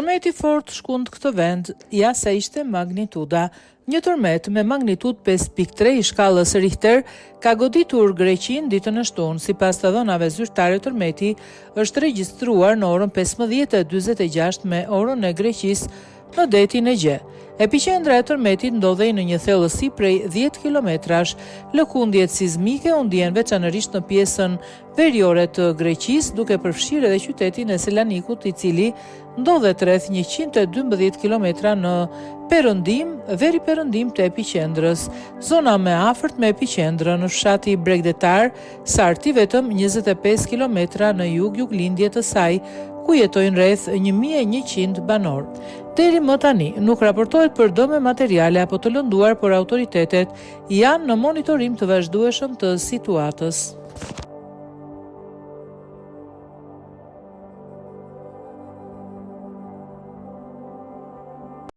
Tërmeti fort shkund këtë vend, ja sa ishte magnituda. Një tërmet me magnitud 5.3 i shkallës Richter ka goditur Greqinë ditën e shtunë. Sipas të dhënave zyrtare, tërmeti është regjistruar në orën 15:46 me orën e Greqisë në detin e Gje. Epicendra e tërmetit ndodhej në një thellësi prej 10 kilometrash. Lëkundjet sismike u ndjen veçanërisht në pjesën veriore të Greqisë, duke përfshirë edhe qytetin e Selanikut, i cili ndodhet rreth 112 kilometra në perëndim, veri perëndim të epicendrës. Zona më afërt me epicendrën në fshati Bregdetar, Sarti, vetëm 25 kilometra në juglindje të saj, ku jetojnë rreth 1100 banor. Deri më tani nuk raportohet për dëme materiale apo të lënduar, por autoritetet janë në monitorim të vazhdueshëm të situatës.